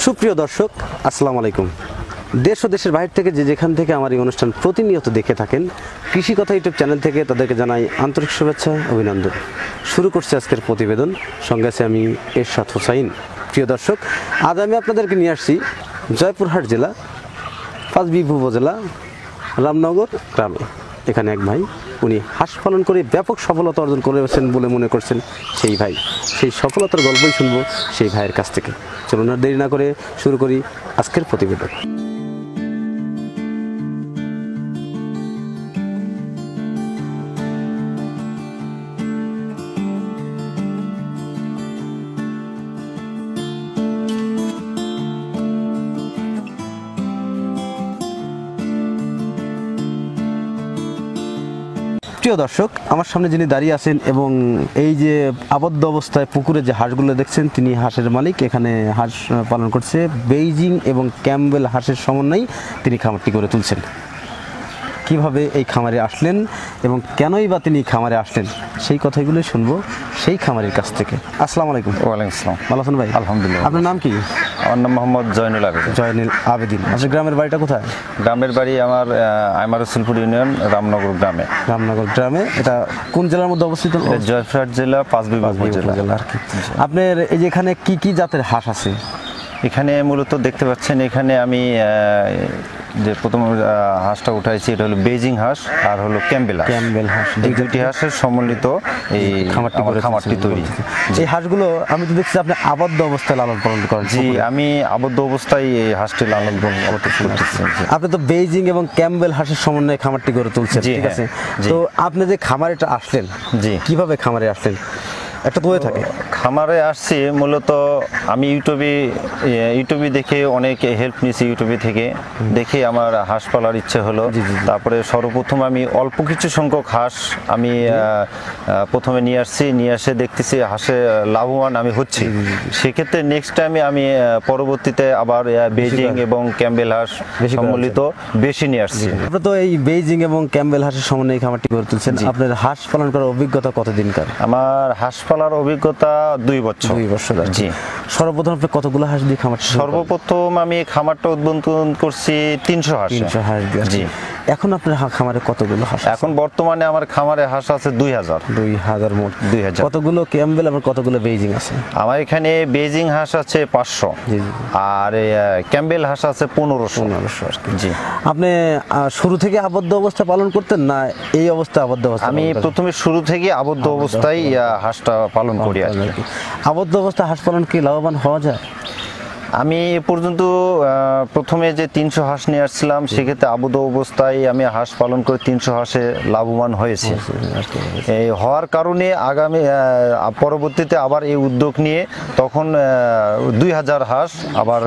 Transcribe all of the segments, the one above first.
সুপ্রিয় দর্শক, আসসালামু আলাইকুম। দেশ ও দেশের বাইরে থেকে যেখান থেকে আমার এই অনুষ্ঠান প্রতিনিয়ত দেখে থাকেন, কৃষি কথা ইউটিউব চ্যানেল থেকে তাদেরকে জানাই আন্তরিক শুভেচ্ছা, অভিনন্দন। শুরু করছি আজকের প্রতিবেদন, সঙ্গে আছে আমি এরশাদ হোসাইন। প্রিয় দর্শক, আজ আমি আপনাদেরকে নিয়ে আসছি জয়পুরহাট জেলা পাঁচবিবি উপজেলা রামনগর গ্রামে। এখানে এক ভাই, উনি হাঁস পালন করে ব্যাপক সফলতা অর্জন করেছেন বলে মনে করছেন সেই ভাই। সেই সফলতার গল্পই শুনবো সেই ভাইয়ের কাছ থেকে। চলুন আর দেরি না করে শুরু করি আজকের প্রতিবেদন। প্রিয় দর্শক, আমার সামনে যিনি দাঁড়িয়ে আছেন এবং এই যে আবদ্ধ অবস্থায় পুকুরে যে হাঁসগুলো দেখছেন, তিনি হাঁসের মালিক। এখানে হাঁস পালন করছে বেইজিং এবং ক্যাম্বেল হাঁসের সমন্বয়ে তিনি খামারটি করে তুলছেন। কিভাবে এই খামারে আসলেন এবং কেনই বা তিনি খামারে আসলেন, সেই কথাগুলোই শুনবো সেই খামারের কাছ থেকে। আসসালামু আলাইকুম। ওয়ালাইকুম আসসালাম। ভালো আছেন ভাই? আলহামদুলিল্লাহ। আপনার নাম কি? আমার নাম মোহাম্মদ জয়নুল আবেদিন। জয়নুল আবেদিন। আপনার গ্রামের বাড়িটা কোথায়? গ্রামের বাড়ি আমার আইমারুসুলপুর ইউনিয়ন রামনগর গ্রামে। রামনগর গ্রামে। এটা কোন জেলার মধ্যে অবস্থিত? জয়পুরহাট জেলা পাঁচবিবি উপজেলা আর কি। আপনার এই যে এখানে কি কি জাতের হাঁস আছে? এখানে মূলত দেখতে পাচ্ছেন, এখানে আমি যে প্রথম হাঁসটা উঠাইছি, এটা হলো বেইজিং হাঁস আর হলো ক্যাম্বেল হাঁস। ক্যাম্বেল হাঁস, এই দুটি হাঁসের সম্মিলিত এই খামারটি তৈরি। এই হাঁসগুলো আমি তো দেখছি আপনি আবদ্ধ অবস্থায় লালন পালন করেন। জি, আমি আবদ্ধ অবস্থায় এই হাঁসটি লালন পালন করতেছি। আপনি তো বেইজিং এবং ক্যাম্বেল হাঁসের সমন্বয়ে খামারটি গড়ে তুলছেন, ঠিক আছে? তো আপনি যে খামারেটা আসলেন, জি, কিভাবে খামারে আসলেন? একটা তো থাকে খামারে আসছি মূলত আমি ইউটিউবে দেখে অনেক হেল্প নিয়েছি। ইউটিউবে থেকে দেখে আমার হাঁস পালার ইচ্ছে হলো। তারপরে সর্বপ্রথম আমি অল্প কিছু সংখ্যক হাঁস আমি প্রথমে নিয়ে আসছি, নিয়ে এসে দেখতেছি হাঁসে লাভবান আমি হচ্ছি। সেক্ষেত্রে নেক্সট টাইমে আমি পরবর্তীতে আবার বেইজিং এবং ক্যাম্বেল হাঁস সম্মিলিত বেশি নিয়ে আসছি। আপনি তো এই বেইজিং এবং ক্যাম্বেল হাঁসের সমন্বয়ে খামারটি গড়ে তুলছেন। আপনার হাঁস পালন করার অভিজ্ঞতা কতদিনকার? আমার হাঁস পালার অভিজ্ঞতা 2 বছর। 2 বছর। জি। সর্বপ্রথম আপনি কতগুলো হাঁস দিয়ে খামার? সর্বপ্রথম আমি খামারটা উদ্বোধন করছি 300 হাঁস। 300 হাঁস দিয়ে। জি। এখন আপনার খামারে কতগুলো হাঁস? এখন বর্তমানে আমার খামারে হাঁস আছে 2000। 2000 মোট। 2000। কতগুলো ক্যাম্বেল আর কতগুলো বেইজিং আছে? আমার এখানে বেইজিং হাঁস আছে 500। জি। আর ক্যাম্বেল হাঁস আছে 1500। জি। আপনি শুরু থেকে আবদ্ধ অবস্থা পালন করতেন না এই অবস্থা আবদ্ধ অবস্থা? আমি প্রথমে শুরু থেকে আবদ্ধ অবস্থায় হাঁসটা পালন করি আর কি। আবদ্ধ অবস্থা হাঁস পালন কি লাভবান হওয়া যায়? আমি এ পর্যন্ত প্রথমে যে 300 হাঁস নিয়ে আসছিলাম, সেক্ষেত্রে আবদ্ধ অবস্থায় আমি হাঁস পালন করে 300 হাঁসে লাভবান হয়েছে। এই হওয়ার কারণে আগামী পরবর্তীতে আবার এই উদ্যোগ নিয়ে তখন 2000 হাঁস আবার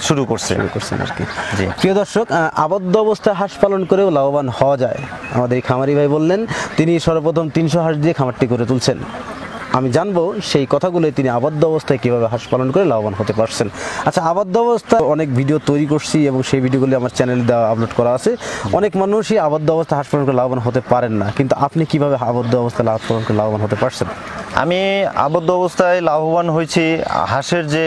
শুরু করছেন আর কি। জি। প্রিয় দর্শক, আবদ্ধ অবস্থায় হাঁস পালন করেও লাভবান হওয়া যায়, আমাদের এই খামারি ভাই বললেন। তিনি সর্বপ্রথম 300 হাঁস দিয়ে খামারটি করে তুলছেন। আমি জানবো সেই কথাগুলোই তিনি আবদ্ধ অবস্থায় কীভাবে হাঁস পালন করে লাভবান হতে পারছেন। আচ্ছা, আবদ্ধ অবস্থায় অনেক ভিডিও তৈরি করছি এবং সেই ভিডিওগুলি আমার চ্যানেলে দেওয়া আপলোড করা আছে। অনেক মানুষই আবদ্ধ অবস্থায় হাঁস পালন করে লাভবান হতে পারেন না, কিন্তু আপনি কিভাবে আবদ্ধ অবস্থায় হাঁস পালন করে লাভবান হতে পারছেন? আমি আবদ্ধ অবস্থায় লাভবান হয়েছি। হাঁসের যে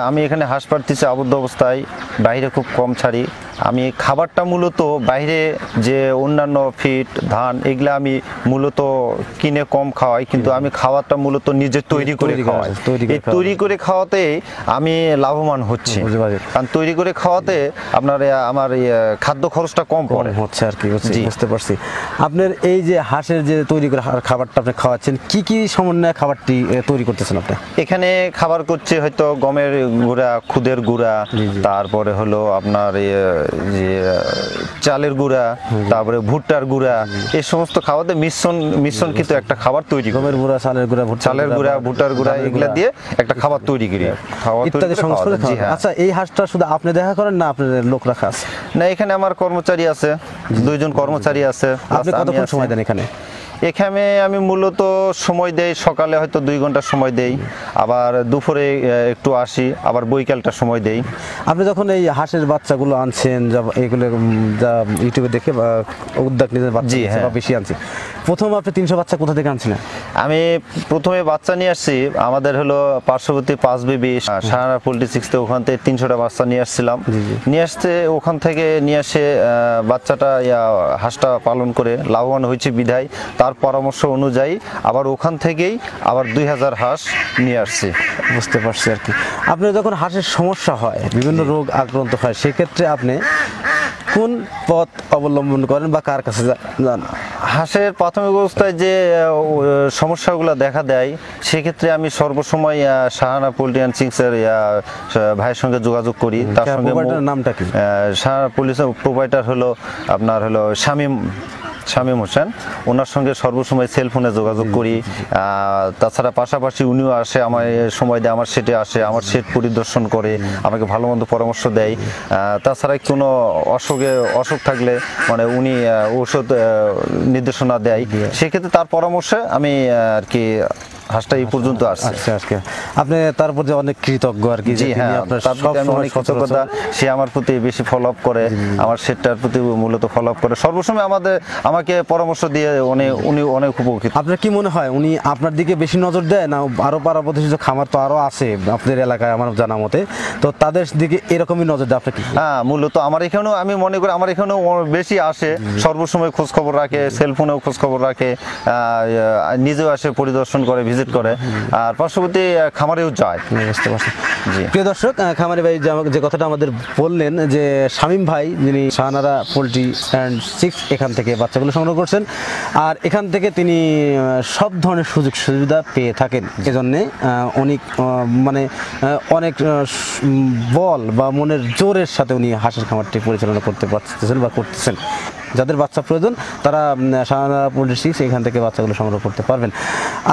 আমি এখানে হাঁস পাড়তেছি আবদ্ধ অবস্থায়, বাইরে খুব কম ছাড়ি। আমি খাবারটা মূলত বাইরে যে অন্যান্য ফিড ধান এগুলা আমি মূলত কিনে কম খাওয়াই, কিন্তু আমি খাবারটা মূলত নিজে তৈরি করে খাওয়াই। এই তৈরি করে খাওয়াতে আমি লাভবান হচ্ছি, কারণ তৈরি করে খাওয়াতে আপনার আমার খাদ্য খরচটা কম পড়ে হচ্ছে আর কি। বুঝতে পারছি। আপনার এই যে হাঁসের যে তৈরি করে খাবারটা আপনি খাওয়াচ্ছেন, কি কি সমন্বয়ে খাবারটি তৈরি করতেছেন আপনি? এখানে খাবার করছে হয়তো গমের গুঁড়া, খুদের গুঁড়া, তারপরে হলো আপনার যে চালের গুঁড়া, তারপরে ভুট্টার গুঁড়া, এই সমস্ত খাবারে মিশ্রণ কিন্তু একটা খাবার তৈরি। গমের গুঁড়া, চালের গুঁড়া, ভুট্টার গুঁড়া এগুলা দিয়ে একটা খাবার তৈরি করি, ইত্যাদি সংস্করণে। আচ্ছা, এই হাঁসটা শুধু আপনি দেখা করেন না আপনার লোক রাখা আছে? না, এখানে আমার কর্মচারী আছে, 2 জন কর্মচারী আছে। আপনি কতক্ষণ সময় দেন এখানে? এখানে আমি মূলত সময় দেই, সকালে হয়তো 2 ঘন্টা সময় দেই, আবার দুপুরে একটু আসি, আবার বৈকালটা সময় দেই। আপনি যখন এই হাঁসের বাচ্চাগুলো আনছেন, যা এগুলো যা ইউটিউবে দেখে বা উদ্যোগ নিজের বাচ্চা জি, নিয়েছে হ্যাঁ। বা বেশি আনছে, প্রথম আপনি 300 বাচ্চা কোথা থেকে আনছিলেন? আমি প্রথমে বাচ্চা নিয়ে আসছি, আমাদের হলো পার্শ্ববর্তী 5 বেবি সাহারা পোল্ট্রি 6 তে, ওখান থেকে 300টা বাচ্চা নিয়ে আসছিলাম। নিয়ে আসতে ওখান থেকে নিয়ে এসে বাচ্চাটা হাঁসটা পালন করে লাভবান হয়েছে বিধায় তার পরামর্শ অনুযায়ী আবার ওখান থেকেই আবার 2000 হাঁস নিয়ে আসছি। বুঝতে পারছি আর কি। আপনার যখন হাঁসের সমস্যা হয়, বিভিন্ন রোগ আক্রান্ত হয়, সেক্ষেত্রে আপনি কোন পথ অবলম্বন করেন বা কার কাছে যান? হাঁসের প্রাথমিক অবস্থায় যে সমস্যাগুলো দেখা দেয়, সেক্ষেত্রে আমি সর্বসময় সাহানা পোল্ট্রি অ্যান্ড চিংসের ভাইয়ের সঙ্গে যোগাযোগ করি। তার সঙ্গে প্রোভাইডারের নামটা কি? সাহানা পুলিশের প্রোভাইডার হলো আপনার হলো শামীম হোসেন, ওনার সঙ্গে সর্বসময় সেলফোনে যোগাযোগ করি। তাছাড়া পাশাপাশি উনিও আসে, আমার সময় দেয়, আমার সেটে আসে, আমার সেট পরিদর্শন করে আমাকে ভালো মন্দ পরামর্শ দেয়। তাছাড়া কোনো অসুখ থাকলে মানে উনি ঔষধ নির্দেশনা দেয়, সেক্ষেত্রে তার পরামর্শে আমি আর কি হাঁসটা এই পর্যন্ত আসছে। আচ্ছা আচ্ছা, আপনি তারপর যে অনেক কৃতজ্ঞ আর কি, জি হ্যাঁ, তার প্রতি আমি অনেক কৃতজ্ঞতা। সে আমার প্রতি বেশি ফলো আপ করে, আমার সেটটার প্রতি মূলত ফলো আপ করে, সর্বসময় আমাকে পরামর্শ দিয়ে উনি অনেক উপকৃত। আপনার কি মনে হয় উনি আপনার দিকে বেশি নজর দেয়, না আরো পাড়া প্রতিষ্ঠিত খামার তো আরো আছে আপনাদের এলাকায় আমার জানা মতে, তো তাদের দিকে এরকমই নজর দেয়? আপনার কি? হ্যাঁ, মূলত আমার এখানেও আমি মনে করি আমার এখানেও বেশি আসে, সর্বসময় খোঁজ খবর রাখে, সেলফোনেও খোঁজ খবর রাখে, নিজেও আসে পরিদর্শন করে, ভিজিট করে, আর পার্শ্ববর্তী খামারেও যায়। বুঝতে পারছি। জি, প্রিয় দর্শক, খামারি ভাই যে কথাটা আমাদের বললেন, যে শামীম ভাই যিনি সাহারা পোল্ট্রি অ্যান্ড 6 এখান থেকে বাচ্চাগুলো সংগ্রহ করছেন, আর এখান থেকে তিনি সব ধরনের সুযোগ সুবিধা পেয়ে থাকেন। এজন্যে অনেক মানে অনেক বল বা মনের জোরের সাথে উনি হাঁসের খামারটি পরিচালনা করতে পারতেছেন বা করতেছেন। যাদের বাচ্চা প্রয়োজন তারা সাহারা পোল্ট্রি 6 এখান থেকে বাচ্চাগুলো সংগ্রহ করতে পারবেন।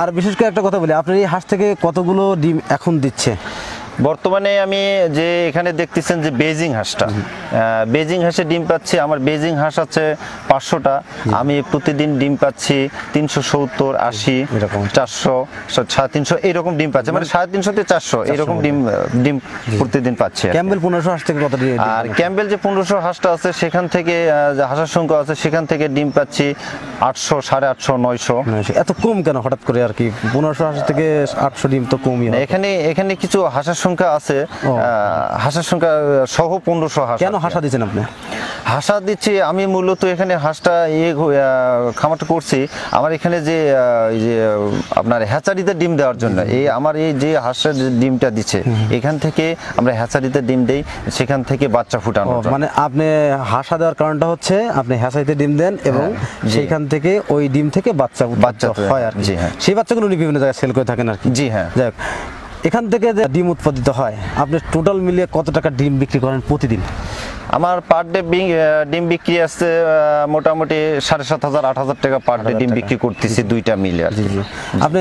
আর বিশেষ করে একটা কথা বলি, আপনার এই হাঁস থেকে কতগুলো ডিম এখন দিচ্ছে? বর্তমানে আমি যে এখানে দেখতেছেন যে বেজিং হাঁসটা, বেজিং হাঁসে ডিম পাচ্ছি, আমার বেজিং হাঁস আছে 500টা, আমি প্রতিদিন ডিম পাচ্ছি 370, 80, 400, 350 এইরকম ডিম পাচ্ছি, মানে 350 থেকে 400 এইরকম ডিম প্রতিদিন পাচ্ছি। ক্যাম্বেল 1500 হাঁস থেকে কত ডিম? আর ক্যাম্বেল যে 1500 হাঁসটা আছে সেখান থেকে হাঁসের সংখ্যা আছে, সেখান থেকে ডিম পাচ্ছি 800, 850, 900। এত কম কেন হঠাৎ করে আর কি? 1500 হাঁস থেকে 800 ডিম তো কমই হয়। এখানে কিছু হাঁসের সংখ্যা আছে, হাঁসের সংখ্যা সহ 1500 হাঁস। কেন হাঁসা দিচ্ছেন আপনি? হাঁসা দিচ্ছি আমি মূলত এখানে হাঁসটা খামারটা করছি আমার এখানে যে আপনার হ্যাচারিতে ডিম দেওয়ার জন্য। আমার এই যে হাঁসের ডিমটা দিচ্ছে, এখান থেকে আমরা হ্যাচারিতে ডিম দেই, সেখান থেকে বাচ্চা ফুটানো। মানে আপনি হাঁসা দেওয়ার কারণটা হচ্ছে আপনি হ্যাচারিতে ডিম দেন এবং সেইখান থেকে ওই ডিম থেকে বাচ্চা হয় আর কি। সেই বাচ্চাগুলো উনি বিভিন্ন জায়গায় সেল করে থাকেন আর কি। জি হ্যাঁ। যাই হোক, এখান থেকে যে ডিম উৎপাদিত হয়, আপনি টোটাল মিলিয়ে কত টাকা ডিম বিক্রি করেন প্রতিদিন? আমার পার ডে ডিম বিক্রি আসছে মোটামুটি 7,500, 8,000 টাকা পার ডে ডিম বিক্রি করতেছি, দুইটা মিলে আর কি। আপনি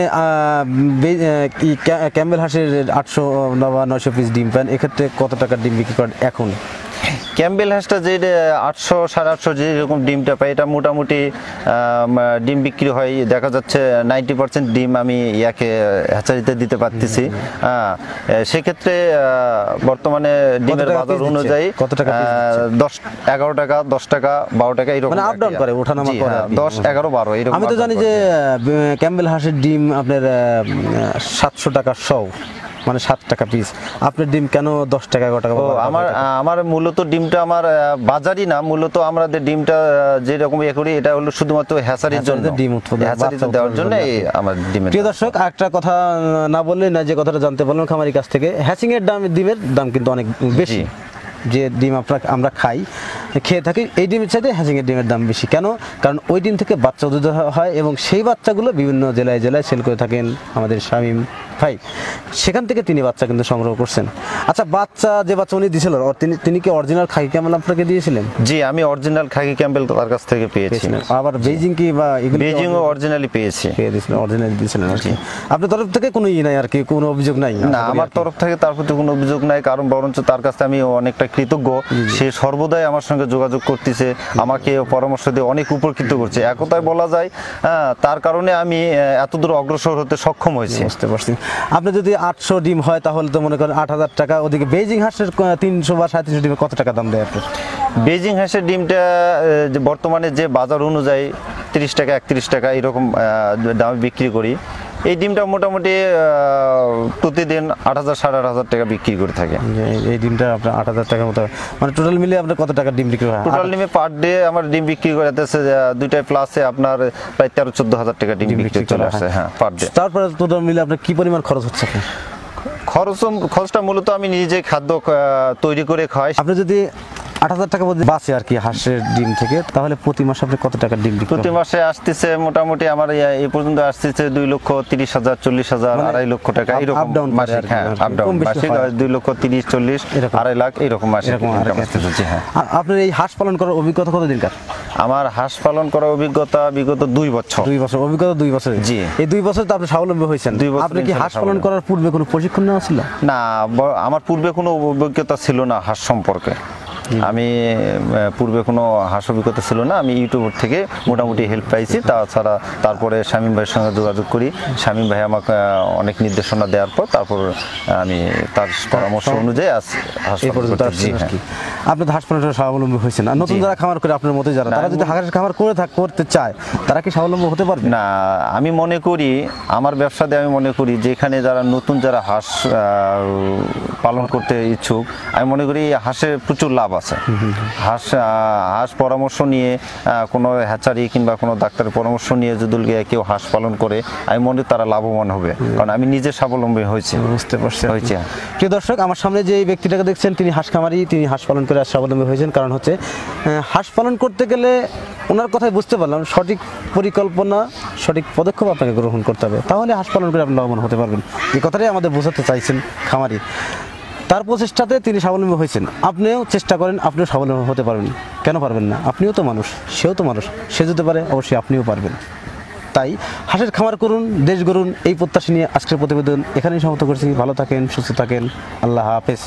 ক্যাম্বেল হাঁসের 800 বা 900 পিস ডিম পান, এক্ষেত্রে কত টাকার ডিম বিক্রি করেন এখন? ক্যাম্বেল হাঁসটা যে 800, 850 যেরকম ডিমটা পাই, এটা মোটামুটি ডিম বিক্রি হয়, দেখা যাচ্ছে 90% ডিম আমি হ্যাচারিতে দিতে পারতেছি। সেক্ষেত্রে বর্তমানে ডিমের বাজার অনুযায়ী কত টাকা? 11 টাকা, 10 টাকা, 12 টাকা এরকম, মানে আপ ডাউন করে, ওঠানামা করে। 10, 11, 12 এরকম। আমি তো জানি যে ক্যাম্বেল হাঁসের ডিম আপনার 700 টাকা শ, মানে 7 টাকা পিস। আপনার ডিম কেন 10 টাকা, 11 টাকা? আমার মূলত ডিমটা আমার বাজারই না, মূলত আমাদের ডিমটা যেরকম করি এটা হলো শুধুমাত্র হ্যাচারির জন্য, ডিম উৎপাদন দেওয়ার জন্য আমার ডিমের। প্রিয় দর্শক, একটা কথা না বললে না, যে কথাটা জানতে পারলাম খামারির কাছ থেকে, হ্যাচিং এর ডিমের দাম কিন্তু অনেক বেশি। যে ডিম আমরা খেয়ে থাকি, এই ডিমের চাইতে হ্যাচিং এর ডিমের দাম বেশি। কেন? কারণ ওই ডিম থেকে বাচ্চা উৎপাদিত হয় এবং সেই বাচ্চাগুলো বিভিন্ন জেলায় সেল করে থাকেন আমাদের শামীম ভাই, সেখান থেকে তিনি বাচ্চা কিন্তু সংগ্রহ করছেন। আচ্ছা, যে বাচ্চা উনি দিয়েছিল, তিনি কি অরিজিনাল খাকি ক্যাম্বেল আপনাকে দিয়েছিলেন? জি, আমি অরিজিনাল খাকি ক্যাম্বেল তার কাছ থেকে পেয়েছি। আবার বেজিং কি বা বেজিংও অরিজিনালি পেয়েছিলেন? অরিজিনালি দিয়েছিলেন আর কি। আপনার তরফ থেকে কোনো নাই আর কি, কোনো অভিযোগ নাই? না, আমার তরফ থেকে তার প্রতি কোনো অভিযোগ নাই, কারণ বরঞ্চ তার কাছে আমি অনেকটা কৃতজ্ঞ। সে সর্বদাই আমার সঙ্গে সঙ্গে যোগাযোগ করতেছে, আমাকে পরামর্শ দিয়ে অনেক উপকৃত করছে। এক কথায় বলা যায় তার কারণে আমি এতদূর অগ্রসর হতে সক্ষম হয়েছি। বুঝতে পারছি। আপনি যদি 800 ডিম হয় তাহলে তো মনে করেন 8,000 টাকা। ওদিকে বেজিং হাঁসের 300 বা 3700 ডিমে কত টাকা দাম দেয় আপনি? বেজিং হাঁসের ডিমটা যে বর্তমানে যে বাজার অনুযায়ী 30 টাকা 31 টাকা এরকম দামে বিক্রি করি। এই ডিমটা মোটামুটি প্রতিদিন 8,000 8,500 টাকা বিক্রি করে থাকে। এই ডিমটা আপনার 8,000 টাকার মতো, মানে টোটাল মিলে আপনার কত টাকা ডিম বিক্রি হয়? টোটাল ডিমে পার ডে আমার ডিম বিক্রি করে যাচ্ছে দুইটাই প্লাসে আপনার প্রায় 13-14 হাজার টাকা ডিম বিক্রি চলে আসে, হ্যাঁ, পার ডে। তারপরে টোটাল মিলে আপনার কি পরিমাণ খরচ হচ্ছে? খরচটা মূলত আমি নিজে খাদ্য তৈরি করে খাই। আপনি যদি 8,000 টাকা বাঁচে আর কি হাঁসের ডিম থেকে, তাহলে প্রতি মাসে আপনি কত টাকা ডিম বিক্রি প্রতি মাসে আসতেছে মোটামুটি আমার এই পর্যন্ত আসতেছে 2,30,000 40,000 2.5 লক্ষ টাকা এরকম মাসিক। হ্যাঁ, আপ ডাউন মাসিক 2,30,40 2.5 লাখ এরকম মাসিক ইনকাম আসতেছে। হ্যাঁ। আপনার এই হাঁস পালন করার অভিজ্ঞতা কতদিনকার? আমার হাঁস পালন করার অভিজ্ঞতা বিগত 2 বছর। 2 বছর অভিজ্ঞতা? 2 বছর। জি। এই 2 বছর তো আপনি স্বাবলম্বী হয়েছেন। 2 বছর আপনি কি হাঁস পালন করার পূর্বে কোনো প্রশিক্ষণ নেওয়া ছিল? না, আমার পূর্বে কোনো অভিজ্ঞতা ছিল না হাঁস সম্পর্কে। আমি পূর্বে কোনো হাঁস অভিজ্ঞতা ছিল না। আমি ইউটিউব থেকে মোটামুটি হেল্প পাইছি। তাছাড়া তারপরে শামীম ভাইয়ের সঙ্গে যোগাযোগ করি। শামীম ভাই আমাকে অনেক নির্দেশনা দেওয়ার পর তারপর আমি তার পরামর্শ অনুযায়ী হাঁস পর্যন্ত আসছি। আপনি তো হাঁস পালনের স্বাবলম্বী হয়েছেন, আর নতুন যারা খামার করে আপনার মতো যারা, তারা যদি হাঁসের খামার করতে চায়, তারা কি স্বাবলম্বী হতে পারবে? না, আমি মনে করি আমার ব্যবসাতে আমি মনে করি যেখানে যারা নতুন যারা হাঁস পালন করতে ইচ্ছুক, আমি মনে করি হাঁসের প্রচুর লাভ আছে। হাঁস পরামর্শ নিয়ে কোনো হ্যাচারি কিংবা কোনো ডাক্তারের পরামর্শ নিয়ে যদি কেউ হাঁস পালন করে, আমি মনে করি তারা লাভবান হবে, কারণ আমি নিজে স্বাবলম্বী হয়েছি। বুঝতে পারছি। হয়েছে। প্রিয় দর্শক, আমার সামনে যে এই ব্যক্তিটাকে দেখছেন, তিনি হাঁস খামারি, তিনি হাঁস পালন করে স্বাবলম্বী হয়েছেন। কারণ হচ্ছে হাঁস পালন করতে গেলে ওনার কথাই বুঝতে পারলাম সঠিক পরিকল্পনা, সঠিক পদক্ষেপ আপনাকে গ্রহণ করতে হবে, তাহলে হাঁস পালন করে আপনি লাভবান হতে পারবেন। এই কথাটাই আমাদের বোঝাতে চাইছেন খামারি। তার প্রচেষ্টাতে তিনি স্বাবলম্বী হয়েছেন। আপনিও চেষ্টা করেন, আপনিও স্বাবলম্বী হতে পারবেন। কেন পারবেন না? আপনিও তো মানুষ, সেও তো মানুষ, সে যেতে পারে, অবশ্যই আপনিও পারবেন। তাই হাঁসের খামার করুন, দেশ গড়ুন, এই প্রত্যাশা নিয়ে আজকের প্রতিবেদন এখানেই সমাপ্ত করছি। ভালো থাকেন, সুস্থ থাকেন, আল্লাহ হাফেজ।